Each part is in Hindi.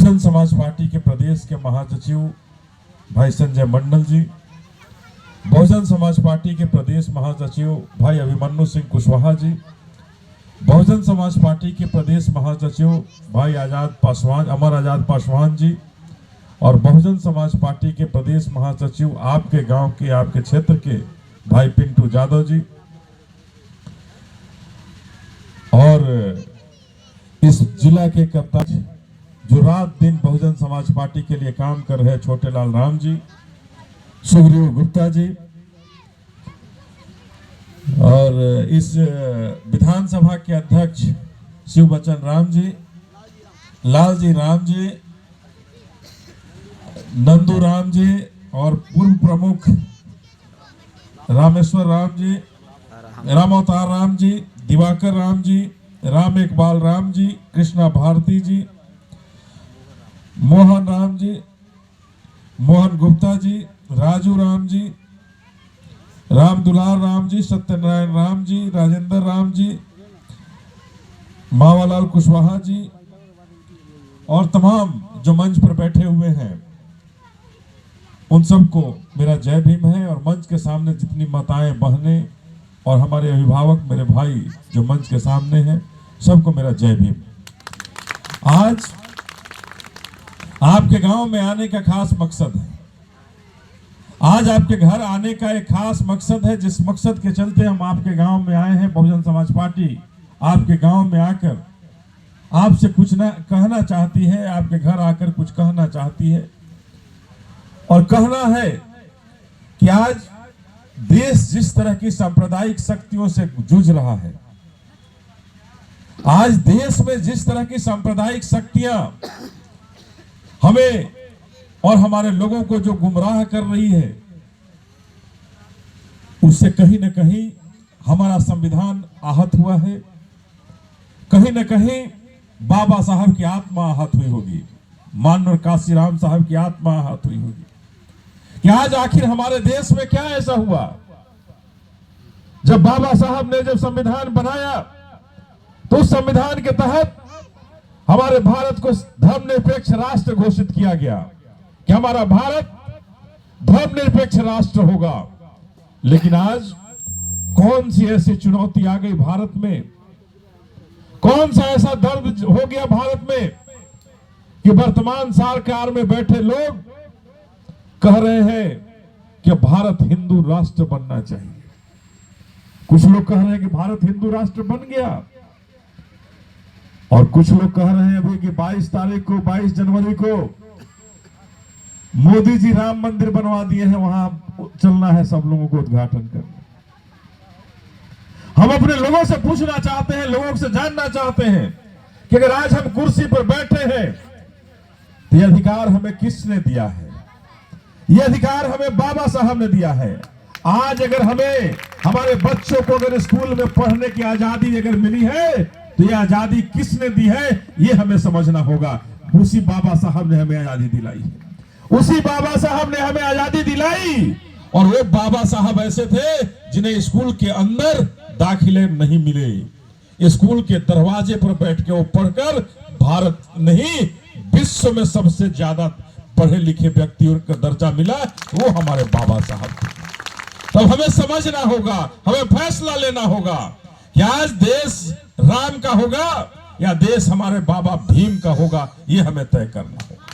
बहुजन समाज पार्टी के प्रदेश के महासचिव भाई संजय मंडल जी, बहुजन समाज पार्टी के प्रदेश महासचिव भाई अभिमन्यु सिंह कुशवाहा जी, बहुजन समाज पार्टी के प्रदेश महासचिव भाई अमर आजाद पासवान जी और बहुजन समाज पार्टी के प्रदेश महासचिव आपके गांव के, आपके क्षेत्र के भाई पिंटू यादव जी और इस जिला के कप्तान जो रात दिन बहुजन समाज पार्टी के लिए काम कर रहे छोटे लाल राम जी, सुग्रीव गुप्ता जी और इस विधानसभा के अध्यक्ष शिव बच्चन राम जी, लाल जी राम जी, नंदू राम जी और पूर्व प्रमुख रामेश्वर राम जी, राम अवतार राम जी, दिवाकर राम जी, राम इकबाल राम जी, कृष्णा भारती जी, मोहन राम जी, मोहन गुप्ता जी, राजू राम जी, राम दुलार राम जी, सत्यनारायण राम जी, राजेंद्र राम जी, मावालाल कुशवाहा जी और तमाम जो मंच पर बैठे हुए हैं उन सबको मेरा जय भीम है। और मंच के सामने जितनी माताएं, बहनें और हमारे अभिभावक, मेरे भाई जो मंच के सामने हैं, सबको मेरा जय भीम। आज आपके गांव में आने का खास मकसद है, आज आपके घर आने का एक खास मकसद है, जिस मकसद के चलते हम आपके गांव में आए हैं। बहुजन समाज पार्टी आपके गांव में आकर आपसे कुछ ना कहना चाहती है, आपके घर आकर कुछ कहना चाहती है और कहना है कि आज देश जिस तरह की सांप्रदायिक शक्तियों से जूझ रहा है, आज देश में जिस तरह की सांप्रदायिक शक्तियां हमें और हमारे लोगों को जो गुमराह कर रही है, उससे कहीं न कहीं हमारा संविधान आहत हुआ है, कहीं न कहीं बाबा साहब की आत्मा आहत हुई होगी, माननीय काशीराम साहब की आत्मा आहत हुई होगी कि आज आखिर हमारे देश में क्या ऐसा हुआ। जब बाबा साहब ने जब संविधान बनाया तो उस संविधान के तहत हमारे भारत को धर्मनिरपेक्ष राष्ट्र घोषित किया गया कि हमारा भारत धर्मनिरपेक्ष राष्ट्र होगा। लेकिन आज कौन सी ऐसी चुनौती आ गई भारत में, कौन सा ऐसा दर्द हो गया भारत में कि वर्तमान सरकार में बैठे लोग कह रहे हैं कि भारत हिंदू राष्ट्र बनना चाहिए। कुछ लोग कह रहे हैं कि भारत हिंदू राष्ट्र बन गया और कुछ लोग कह रहे हैं अभी कि 22 जनवरी को मोदी जी राम मंदिर बनवा दिए हैं, वहां चलना है सब लोगों को उद्घाटन करने। हम अपने लोगों से पूछना चाहते हैं, लोगों से जानना चाहते हैं कि अगर आज हम कुर्सी पर बैठे हैं तो यह अधिकार हमें किसने दिया है? यह अधिकार हमें बाबा साहब ने दिया है। आज अगर हमें, हमारे बच्चों को अगर स्कूल में पढ़ने की आजादी अगर मिली है तो यह आजादी किसने दी है, यह हमें समझना होगा। उसी बाबा साहब ने हमें आजादी दिलाई है, उसी बाबा साहब ने हमें आजादी दिलाई। और वो बाबा साहब ऐसे थे जिन्हें स्कूल के अंदर दाखिले नहीं मिले, स्कूल के दरवाजे पर बैठ के वो पढ़कर भारत नहीं विश्व में सबसे ज्यादा पढ़े लिखे व्यक्तियों का दर्जा मिला, वो हमारे बाबा साहब थे। तब हमें समझना होगा, हमें फैसला लेना होगा कि आज देश राम का होगा या देश हमारे बाबा भीम का होगा। ये हमें तय करना होगा,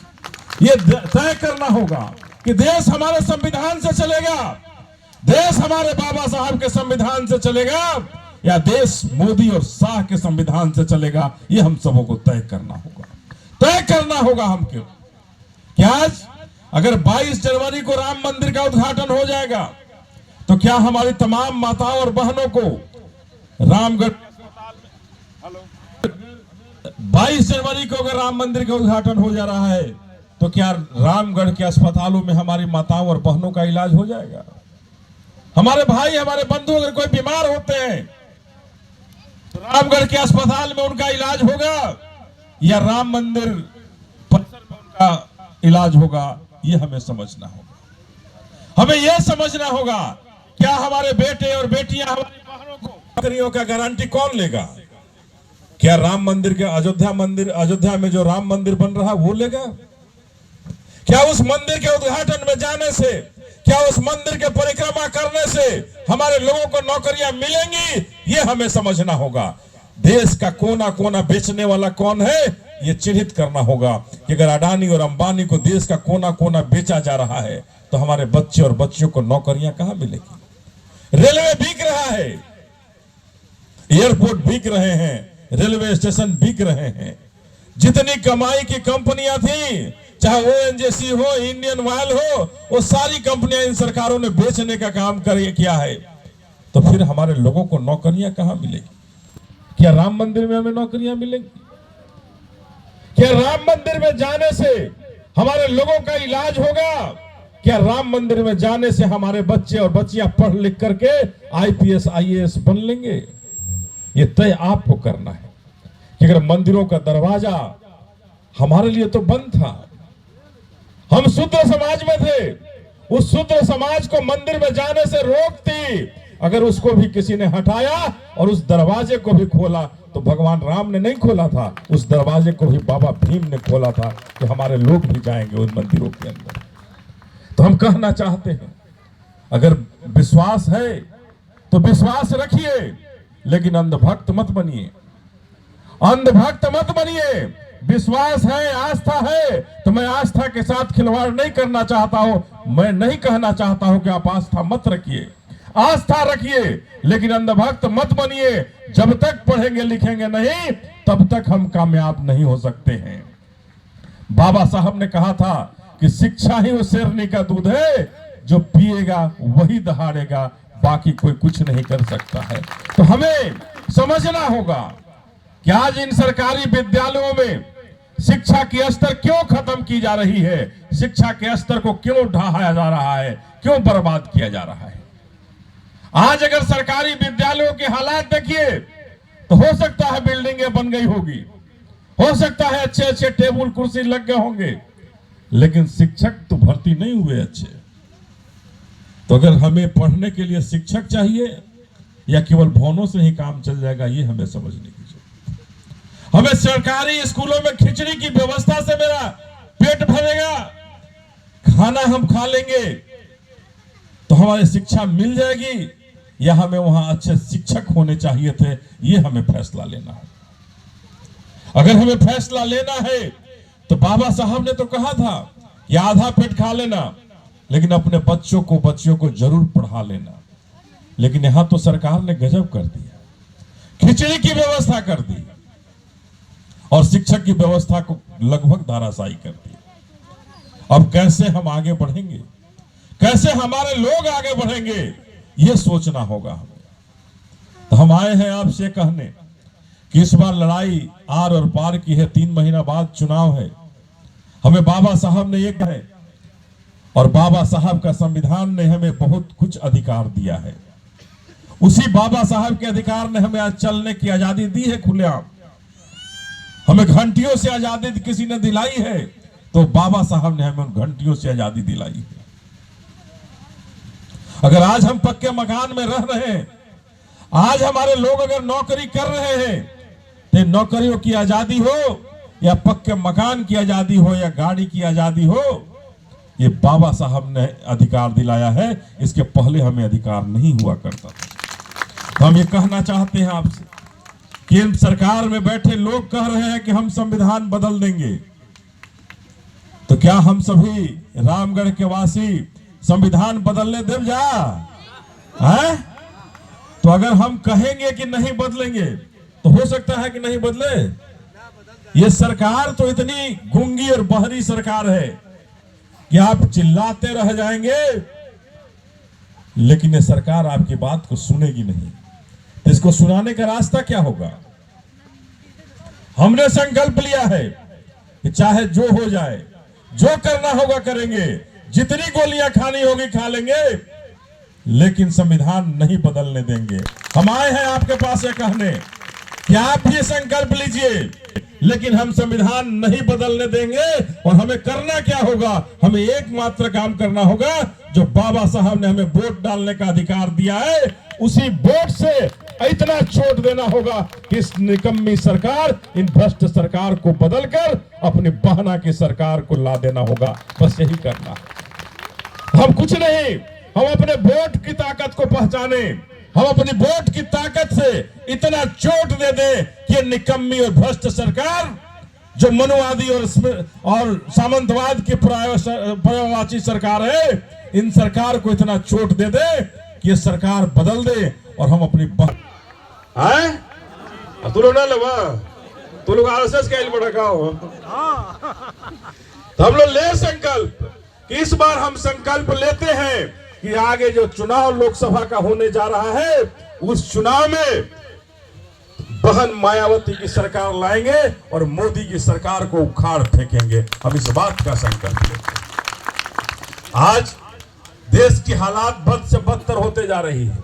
ये तय करना होगा कि देश हमारे संविधान से चलेगा, देश हमारे बाबा साहब के संविधान से चलेगा या देश मोदी और शाह के संविधान से चलेगा। ये हम सबों को तय करना होगा, तय करना होगा हमको कि आज अगर 22 जनवरी को राम मंदिर का उद्घाटन हो जाएगा तो क्या हमारी तमाम माताओं और बहनों को रामगढ़ 22 जनवरी को अगर राम मंदिर का उद्घाटन हो जा रहा है तो क्या रामगढ़ के अस्पतालों में हमारी माताओं और बहनों का इलाज हो जाएगा? हमारे भाई, हमारे बंधु अगर कोई बीमार होते हैं तो रामगढ़ के अस्पताल में उनका इलाज होगा या राम मंदिर परिसर में उनका इलाज होगा? ये हमें समझना होगा। हमें यह समझना होगा क्या हमारे बेटे और बेटियां, हमारी बहनों को नौकरियों का गारंटी कौन लेगा? क्या राम मंदिर के अयोध्या में जो राम मंदिर बन रहा वो लेगा? क्या उस मंदिर के उद्घाटन में जाने से, क्या उस मंदिर के परिक्रमा करने से हमारे लोगों को नौकरियां मिलेंगी? ये हमें समझना होगा। देश का कोना कोना बेचने वाला कौन है, ये चिन्हित करना होगा कि अगर अडानी और अंबानी को देश का कोना कोना बेचा जा रहा है तो हमारे बच्चे और बच्चियों को नौकरियां कहां मिलेगी? रेलवे बिक रहा है, एयरपोर्ट बिक रहे हैं, रेलवे स्टेशन बिक रहे हैं। जितनी कमाई की कंपनियां थी, चाहे ओएनजीसी हो, इंडियन ऑयल हो, वो सारी कंपनियां इन सरकारों ने बेचने का काम किया है। तो फिर हमारे लोगों को नौकरियां कहां मिलेगी? क्या राम मंदिर में हमें नौकरियां मिलेंगी? क्या राम मंदिर में जाने से हमारे लोगों का इलाज होगा? क्या राम मंदिर में जाने से हमारे बच्चे और बच्चियां पढ़ लिख करके आईपीएस आईएएस बन लेंगे? ये तय आपको करना है कि अगर मंदिरों का दरवाजा हमारे लिए तो बंद था, हम शूद्र समाज में थे, उस शूद्र समाज को मंदिर में जाने से रोकती, अगर उसको भी किसी ने हटाया और उस दरवाजे को भी खोला तो भगवान राम ने नहीं खोला था, उस दरवाजे को भी बाबा भीम ने खोला था कि हमारे लोग भी जाएंगे उन मंदिरों के अंदर। तो हम कहना चाहते हैं, अगर विश्वास है तो विश्वास रखिए, लेकिन अंधभक्त मत बनिए, अंधभक्त मत बनिए। विश्वास है, आस्था है, तो मैं आस्था के साथ खिलवाड़ नहीं करना चाहता हूं। मैं नहीं कहना चाहता हूं कि आप आस्था मत रखिए, आस्था रखिए, लेकिन अंधभक्त मत बनिए। जब तक पढ़ेंगे लिखेंगे नहीं, तब तक हम कामयाब नहीं हो सकते हैं। बाबा साहब ने कहा था कि शिक्षा ही वो शेरनी का दूध है, जो पिएगा वही दहाड़ेगा, बाकी कोई कुछ नहीं कर सकता है। तो हमें समझना होगा कि आज इन सरकारी विद्यालयों में शिक्षा की स्तर क्यों खत्म की जा रही है, शिक्षा के स्तर को क्यों ढाया जा रहा है, क्यों बर्बाद किया जा रहा है। आज अगर सरकारी विद्यालयों के हालात देखिए तो हो सकता है बिल्डिंगें बन गई होगी, हो सकता है अच्छे अच्छे टेबल कुर्सी लग गए होंगे, लेकिन शिक्षक तो भर्ती नहीं हुए अच्छे। तो अगर हमें पढ़ने के लिए शिक्षक चाहिए या केवल भवनों से ही काम चल जाएगा, ये हमें समझने की जरूरत है। हमें सरकारी स्कूलों में खिचड़ी की व्यवस्था से मेरा पेट भरेगा, खाना हम खा लेंगे तो हमारी शिक्षा मिल जाएगी, या हमें वहां अच्छे शिक्षक होने चाहिए थे, ये हमें फैसला लेना है। अगर हमें फैसला लेना है तो बाबा साहब ने तो कहा था कि आधा पेट खा लेना, लेकिन अपने बच्चों को बच्चियों को जरूर पढ़ा लेना। लेकिन यहां तो सरकार ने गजब कर दिया, खिचड़ी की व्यवस्था कर दी और शिक्षक की व्यवस्था को लगभग धराशायी कर दी। अब कैसे हम आगे बढ़ेंगे, कैसे हमारे लोग आगे बढ़ेंगे, ये सोचना होगा हमें। तो हम आए हैं आपसे कहने कि इस बार लड़ाई आर और पार की है, 3 महीना बाद चुनाव है। हमें बाबा साहब ने ये कहा है, और बाबा साहब का संविधान ने हमें बहुत कुछ अधिकार दिया है। उसी बाबा साहब के अधिकार ने हमें आज चलने की आजादी दी है खुलेआम। हमें घंटियों से आजादी किसी ने दिलाई है, तो बाबा साहब ने हमें उन घंटियों से आजादी दिलाई है। अगर आज हम पक्के मकान में रह रहे हैं, आज हमारे लोग अगर नौकरी कर रहे हैं, तो नौकरियों की आजादी हो या पक्के मकान की आजादी हो या गाड़ी की आजादी हो, ये बाबा साहब ने अधिकार दिलाया है। इसके पहले हमें अधिकार नहीं हुआ करता था। तो हम ये कहना चाहते हैं आपसे कि सरकार में बैठे लोग कह रहे हैं कि हम संविधान बदल देंगे, तो क्या हम सभी रामगढ़ के वासी संविधान बदलने देव जा है? तो अगर हम कहेंगे कि नहीं बदलेंगे तो हो सकता है कि नहीं बदले। ये सरकार तो इतनी गूंगी और बहरी सरकार है कि आप चिल्लाते रह जाएंगे, लेकिन ये सरकार आपकी बात को सुनेगी नहीं। तो इसको सुनाने का रास्ता क्या होगा? हमने संकल्प लिया है कि चाहे जो हो जाए, जो करना होगा करेंगे, जितनी गोलियां खानी होगी खा लेंगे, लेकिन संविधान नहीं बदलने देंगे। हम आए हैं आपके पास ये कहने कि आप ये संकल्प लीजिए, लेकिन हम संविधान नहीं बदलने देंगे। और हमें करना क्या होगा? हमें एकमात्र काम करना होगा जो बाबा साहब ने हमें वोट डालने का अधिकार दिया है, उसी वोट से इतना चोट देना होगा कि इस निकम्मी सरकार, इन भ्रष्ट सरकार को बदलकर अपनी बहना की सरकार को ला देना होगा। बस यही करना। हम कुछ नहीं, हम अपने वोट की ताकत को पहचाने, हम अपनी वोट की ताकत से इतना चोट दे दें कि ये निकम्मी और भ्रष्ट सरकार, जो मनुवादी और सामंतवाद की पर्यायवाची सरकार है, इन सरकार को इतना चोट दे दे कि ये सरकार बदल दे और हम अपनी तू लोग ना लगा, तू लोग आरएसएस का इल्म रखा हो। तो हम लोग ले संकल्प कि इस बार हम संकल्प लेते हैं कि आगे जो चुनाव लोकसभा का होने जा रहा है, उस चुनाव में बहन मायावती की सरकार लाएंगे और मोदी की सरकार को उखाड़ फेंकेंगे। हम इस बात का संकल्प लेते हैं। आज देश की हालात बद से बदतर होते जा रही है।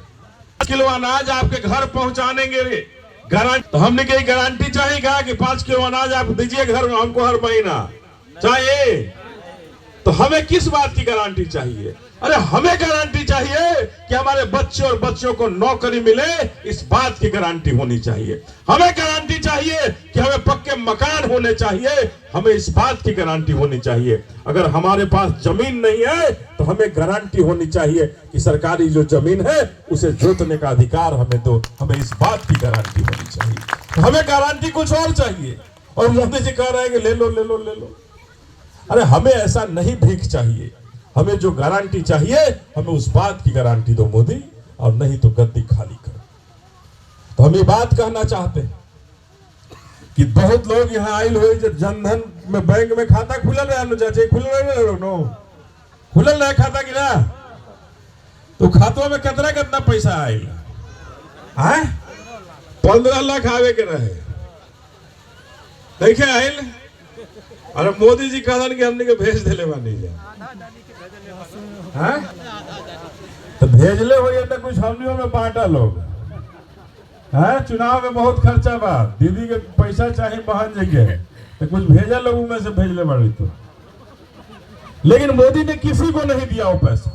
5 किलो अनाज आपके घर पहुंचाने के लिए गारंटी, तो हमने कही गारंटी चाहिए कि 5 किलो अनाज आप दीजिए घर में हमको हर महीना चाहिए। तो हमें किस बात की गारंटी चाहिए? अरे हमें गारंटी चाहिए कि हमारे बच्चे और बच्चों को नौकरी मिले, इस बात की गारंटी होनी चाहिए। हमें गारंटी चाहिए कि हमें पक्के मकान होने चाहिए, हमें इस बात की गारंटी होनी चाहिए। अगर हमारे पास जमीन नहीं है तो हमें गारंटी होनी चाहिए कि सरकारी जो जमीन है उसे जोतने का अधिकार हमें दो। हमें इस बात की गारंटी होनी चाहिए। तो हमें गारंटी कुछ और चाहिए। और मोदी जी कह रहे हैं कि ले लो ले लो ले लो। अरे हमें ऐसा नहीं भीख चाहिए, हमें जो गारंटी चाहिए, हमें उस बात की गारंटी दो मोदी, और नहीं तो गद्दी खाली करो। तो हम ये बात कहना चाहते हैं कि बहुत लोग यहाँ आयल हुए जब जनधन में बैंक में खाता खुलल रहे चाचे, खुलल रहे खाता कि ना, तो खातों में कितना कितना पैसा आयल है? 15 लाख आवे के रहे, देखे आयल। अरे मोदी जी कहलन कि हमने के भेज दिले बानी है, तो भेजले हो तो कुछ हमनियों में बांटा लोग है। चुनाव में बहुत खर्चा बा, दीदी के पैसा चाहिए बहन जगह, तो कुछ भेजा लोगों में से भेजले बड़ी। तो लेकिन मोदी ने किसी को नहीं दिया वो पैसा,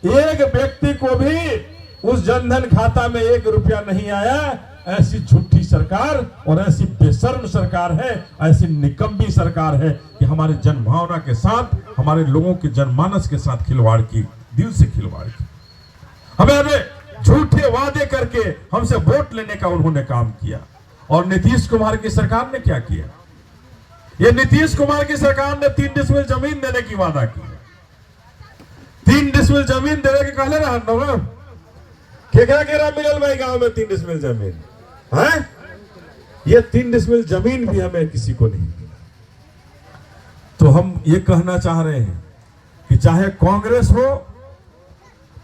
एक व्यक्ति को भी उस जनधन खाता में 1 रुपया नहीं आया। ऐसी झूठी सरकार और ऐसी बेशर्म सरकार है, ऐसी निकम्मी सरकार है कि हमारे जनभावना के साथ, हमारे लोगों के जनमानस के साथ खिलवाड़ की, दिल से खिलवाड़ की। हमें झूठे वादे करके हमसे वोट लेने का उन्होंने काम किया। और नीतीश कुमार की सरकार ने क्या किया? ये नीतीश कुमार की सरकार ने 3 डिसमिल जमीन देने की वादा की। 3 डिसमिल जमीन देने के कहले रहा केकरा मिलल भाई गांव में 3 डिसमिल जमीन है? ये 3 डिसमिल जमीन भी हमें किसी को नहीं मिला। तो हम ये कहना चाह रहे हैं कि चाहे कांग्रेस हो,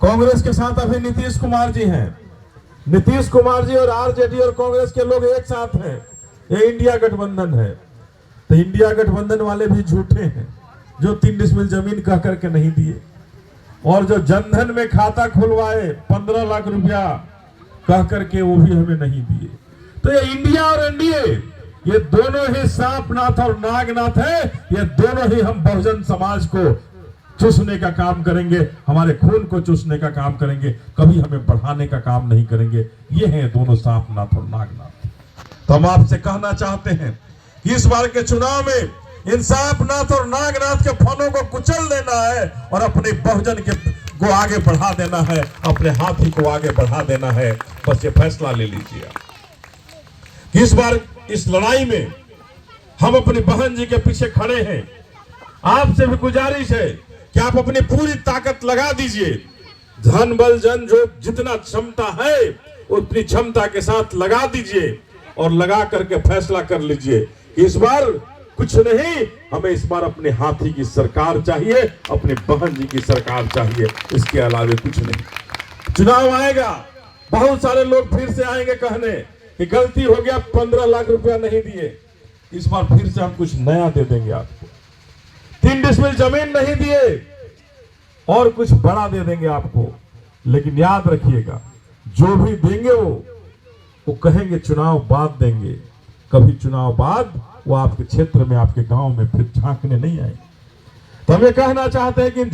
कांग्रेस के साथ अभी नीतीश कुमार जी हैं, नीतीश कुमार जी और आरजेडी और कांग्रेस के लोग एक साथ हैं, ये इंडिया गठबंधन है। तो इंडिया गठबंधन वाले भी झूठे हैं जो 3 डिसमिल जमीन कह करके नहीं दिए, और जो जनधन में खाता खुलवाए 15 लाख रुपया कह करके वो भी हमें नहीं दिए। तो ये इंडिया और एनडीए, ये दोनों ही सांपनाथ और नागनाथ है। ये दोनों ही हम बहुजन समाज को चूसने का काम करेंगे, हमारे खून को चूसने का काम करेंगे, कभी हमें बढ़ाने का काम नहीं करेंगे। ये हैं दोनों सांपनाथ और नागनाथ। तो हम आपसे कहना चाहते हैं कि इस बार के चुनाव में इन सांपनाथ और नागनाथ के फनों को कुचल देना है और अपने बहुजन को आगे बढ़ा देना है, अपने हाथी को आगे बढ़ा देना है। बस ये फैसला ले लीजिए कि इस बार इस लड़ाई में हम अपनी बहन जी के पीछे खड़े हैं। आपसे भी गुजारिश है कि आप अपनी पूरी ताकत लगा दीजिए, धन बल जन जो जितना क्षमता है उतनी क्षमता के साथ लगा दीजिए और लगा करके फैसला कर लीजिए कि इस बार कुछ नहीं, हमें इस बार अपने हाथी की सरकार चाहिए, अपनी बहन जी की सरकार चाहिए, इसके अलावा कुछ नहीं। चुनाव आएगा, बहुत सारे लोग फिर से आएंगे कहने कि गलती हो गया, 15 लाख रुपया नहीं दिए, इस बार फिर से हम कुछ नया दे देंगे आपको। 3 डिसमिल जमीन नहीं दिए और कुछ बड़ा दे देंगे आपको। लेकिन याद रखिएगा, जो भी देंगे वो कहेंगे चुनाव बाद देंगे, कभी चुनाव बाद वो आपके क्षेत्र में, आपके गांव में फिर झांकने नहीं आएंगे। तो हम ये कहना चाहते हैं कि इन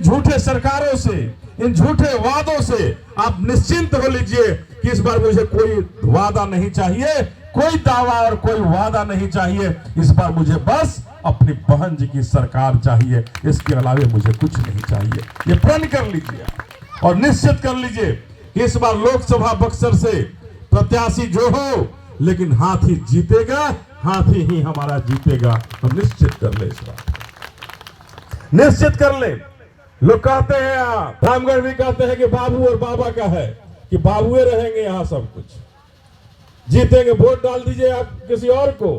झूठे सरकारों से, इन झूठे वादों से आप निश्चिंत हो लीजिए कि इस बार मुझे कोई वादा नहीं चाहिए, कोई दावा और कोई वादा नहीं चाहिए। इस बार मुझे बस अपनी बहन जी की सरकार चाहिए, इसके अलावे मुझे कुछ नहीं चाहिए। ये प्रण कर लीजिए और निश्चित कर लीजिए कि इस बार लोकसभा बक्सर से प्रत्याशी जो हो, लेकिन हाथी जीतेगा, हाथी ही हमारा जीतेगा। हम निश्चित कर ले, इस बार निश्चित कर ले। लोग कहते हैं, रामगढ़ भी कहते हैं कि बाबू और बाबा का है, कि बाबुए रहेंगे यहां सब कुछ, जीतेंगे। वोट डाल दीजिए आप किसी और को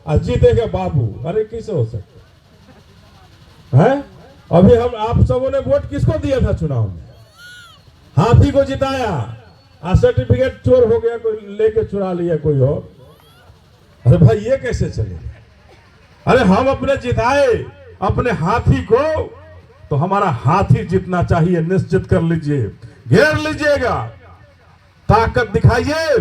और जीतेगा बाबू। अरे कैसे हो सकता है? अभी हम आप सबों ने वोट किसको दिया था चुनाव में? हाथी को जिताया और सर्टिफिकेट चोर हो गया, कोई लेके चुरा लिया कोई और। अरे भाई ये कैसे चलेगा? अरे हम अपने जिताए अपने हाथी को, तो हमारा हाथी जीतना चाहिए। निश्चित कर लीजिए, घेर लीजिएगा, ताकत दिखाइए।